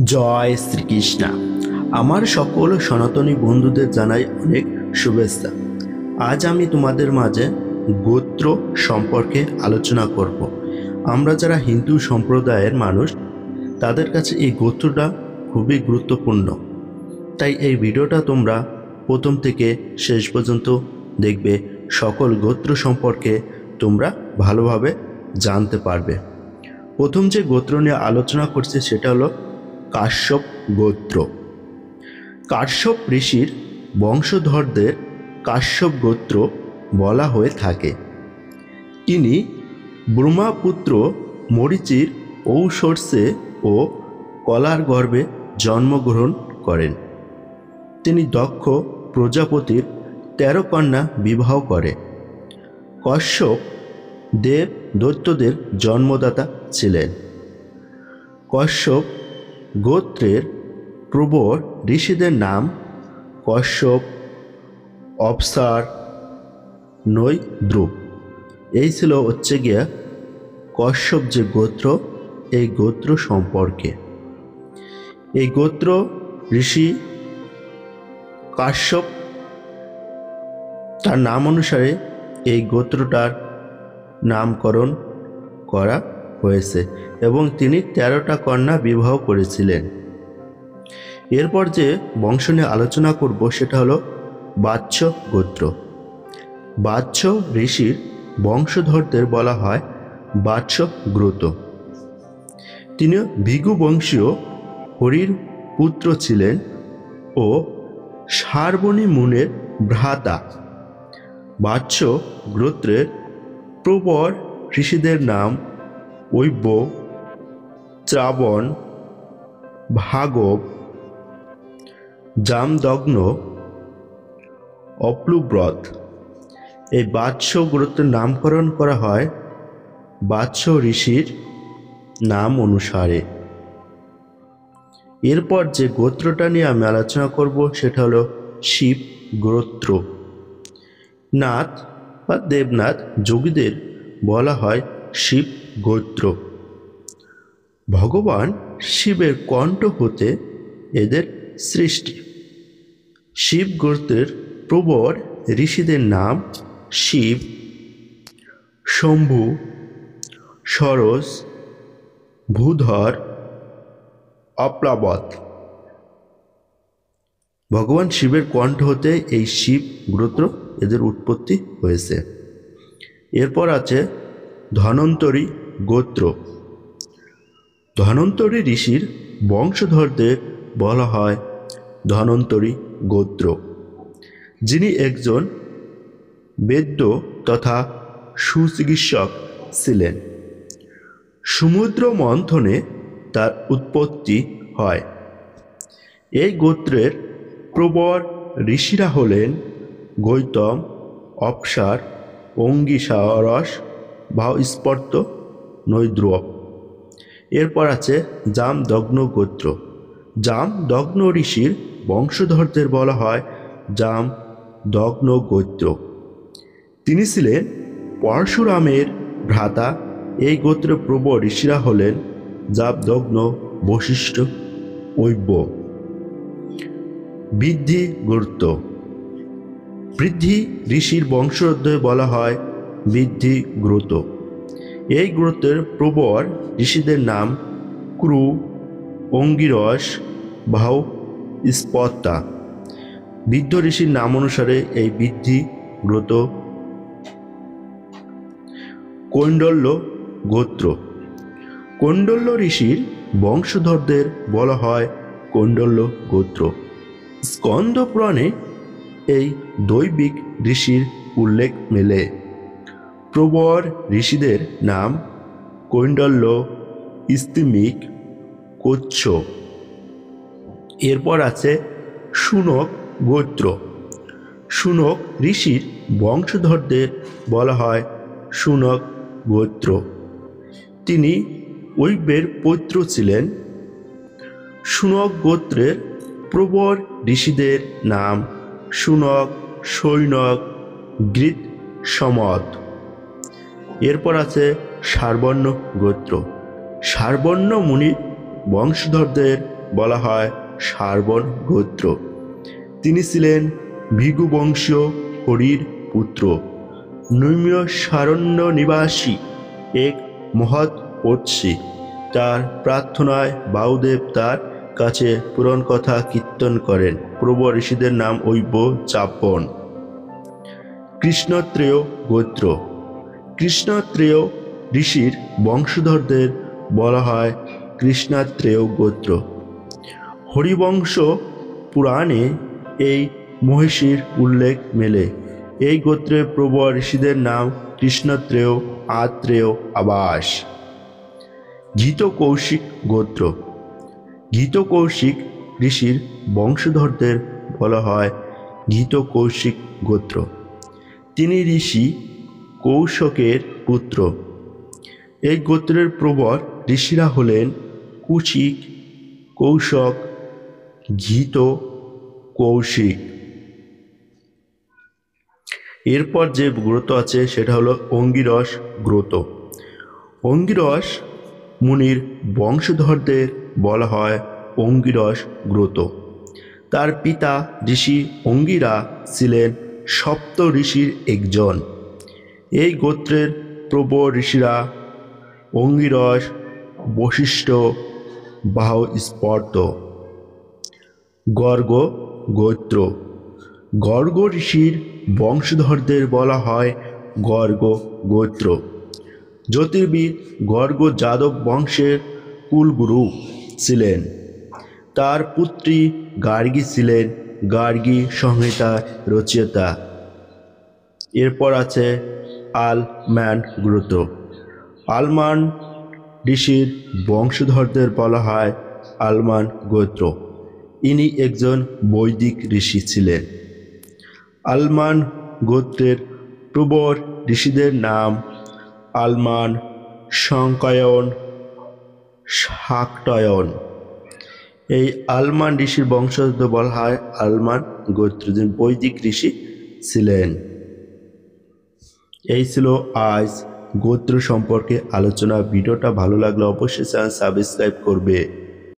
জয় শ্রীকৃষ্ণ। আমার সকল সনাতনী বন্ধুদের জানাই অনেক শুভেচ্ছা। আজ আমি তোমাদের মাঝে গোত্র সম্পর্কে আলোচনা করব। আমরা যারা হিন্দু সম্প্রদায়ের মানুষ, তাদের কাছে এই গোত্রটা খুবই গুরুত্বপূর্ণ। তাই এই ভিডিওটা তোমরা প্রথম থেকে শেষ পর্যন্ত দেখবে। সকল গোত্র সম্পর্কে তোমরা ভালোভাবে জানতে পারবে। প্রথম যে গোত্র নিয়ে আলোচনা করছি সেটা হলো কাশ্যপ গোত্র। কাশ্যপ ঋষির বংশধরদের কাশ্যপ গোত্র বলা হয়ে থাকে। ইনি ব্রহ্মপুত্র মরীচির ঔষধে ও কলার গর্ভে জন্মগ্রহণ করেন। তিনি দক্ষ প্রজাপতির 13 কন্যা বিবাহ করে। কশ্যপ দেব দৈত্যদের জন্মদাতা ছিলেন। কশ্যপ গোত্রের প্রবর ঋষিদের নাম কশ্যপ, অপসার, নৈদ্রুপ। এই ছিল গিয়া কশ্যপ যে গোত্র, এই গোত্র সম্পর্কে। এই গোত্র ঋষি কাশ্যপ, তার নাম অনুসারে এই গোত্রটার নামকরণ করা হয়েছে এবং তিনি 13টা কন্যা বিবাহ করেছিলেন। এরপর যে বংশ নিয়ে আলোচনা করব সেটা হলো বাচ্ছ গোত্র। বাচ্ছ ঋষির বংশধরদের বলা হয় বাচ্ছ গোত্র। তিনি ভৃগু বংশীয় হরির পুত্র ছিলেন ও শার্বণী মুনের ভ্রাতা। বাচ্ছ গোত্রের প্রবর ঋষিদের নাম ঐব্য, ত্রাবণ, ভাগব, জামদগ্ন, অপ্লুব্রত। এই বাচ্ছ গোত্রের নামকরণ করা হয় বাচ্ছ ঋষির নাম অনুসারে। এরপর যে গোত্রটা নিয়ে আমি আলোচনা করব সেটা হলো শিব গোত্র। নাথ বা দেবনাথ যোগীদের বলা হয় শিব গোত্র। ভগবান শিবের কণ্ঠ হতে এদের সৃষ্টি। শিব গোত্রের প্রবর ঋষিদের নাম শিব, শম্ভু, সরস, ভূধর, অপ্লাবত। ভগবান শিবের কণ্ঠ হতে এই শিব গোত্র এদের উৎপত্তি হয়েছে। এরপর আছে ধন্বন্তরী গোত্র। ধন্বন্তরী ঋষির বংশধরদের বলা হয় ধন্বন্তরী গোত্র। যিনি একজন বৈদ্য তথা সুচিকিৎসক ছিলেন। সমুদ্র মন্থনে তার উৎপত্তি হয়। এই গোত্রের প্রবর ঋষিরা হলেন গৌতম, অপসার, অঙ্গিরস, ভাস্পর্ত, নৈদ্রুপ। এরপর আছে জামদগ্ন গোত্র। জামদগ্ন ঋষির বংশধরদের বলা হয় জামদগ্ন গোত্র। তিনি ছিলেন পরশুরামের ভ্রাতা। এই গোত্রের প্রবর ঋষিরা হলেন জামদগ্ন, বশিষ্ঠ, ঐব্য। বৃদ্ধি গোত্র। বৃদ্ধি ঋষির বংশধরদের বলা হয় বৃদ্ধি গোত্র। এই গোত্রের প্রবর ঋষিদের নাম ক্রু, অঙ্গিরস, ভাস্পর্তা। বৃদ্ধ ঋষির নাম অনুসারে এই বৃদ্ধি গোত্র। কৌণ্ডল্য গোত্র। কৌণ্ডল্য ঋষির বংশধরদের বলা হয় কৌণ্ডল্য গোত্র। স্কন্দ পুরাণে এই দৈবিক ঋষির উল্লেখ মেলে। প্রবর ঋষিদের নাম কৌণ্ডল্য, স্তিমিক, কচ্ছ। এরপর আছে শুনক গোত্র। শুনক ঋষির বংশধরদের বলা হয় শুনক গোত্র। তিনি ঐব্যের পৌত্র ছিলেন। শুনক গোত্রের প্রবর ঋষিদের নাম শুনক, সৈনক, গৃত, সমত। এরপর আছে শার্বর্ণ গোত্র। শার্বর্ণ মুনির বংশধরদের বলা হয় শার্বণ গোত্র। তিনি ছিলেন ভৃগু বংশীয় হরির পুত্র। নৈমীয় সারণ্য নিবাসী এক মহৎ পড়শি। তার প্রার্থনায় বাউদেব তার কাছে পুরাণ কথা কীর্তন করেন। পূর্ব ঋষিদের নাম ঐব্য চাপন। কৃষ্ণত্রেয় গোত্র। কৃষ্ণত্রেয় ঋষির বংশধরদের বলা হয় কৃষ্ণাত্রেয় গোত্র। হরিবংশ পুরাণে এই মহিষীর উল্লেখ মেলে। এই গোত্রের পূর্ব ঋষিদের নাম কৃষ্ণত্রেয়, আত্রেয়, আবাস। ঘৃতকৌশিক গোত্র। ঘৃতকৌশিক ঋষির বংশধরদের বলা হয় ঘৃতকৌশিক গোত্র। তিনি ঋষি কৌশকের পুত্র। এই গোত্রের প্রবর ঋষিরা হলেন কুচিক, কৌশক, ঘৃত, কৌশিক। এরপর যে গ্রত আছে সেটা হলো অঙ্গিরস গ্রত। অঙ্গিরস মুনির বংশধরদের বলা হয় অঙ্গিরস গ্রত। তার পিতা ঋষি অঙ্গিরা ছিলেন সপ্ত ঋষির একজন। এই গোত্রের প্রবর ঋষিরা অঙ্গিরস, বশিষ্ঠ, বাহস্পর্ত। গর্গ গোত্র। গর্গ ঋষির বংশধরদের বলা হয় গর্গ গোত্র। জ্যোতির্বিদ গর্গ যাদব বংশের কুলগুরু ছিলেন। তার পুত্রী গার্গী ছিলেন গার্গী সংহিতা রচয়িতা। এরপর আছে আলম্যান গোত্র। আলমান ঋষির বংশধরদের বলা হয় আলমান গোত্র। ইনি একজন বৈদিক ঋষি ছিলেন। আলমান গোত্রের প্রবর ঋষিদের নাম আলমান, শঙ্কায়ন, শাক্তয়ন। এই আলমান ঋষির বংশধর বলা হয় আলমান গোত্র, যিনি বৈদিক ঋষি ছিলেন। এই ছিল আজ গোত্র সম্পর্কে আলোচনা। ভিডিওটা ভালো লাগলে অবশ্যই চ্যানেল সাবস্ক্রাইব করবে।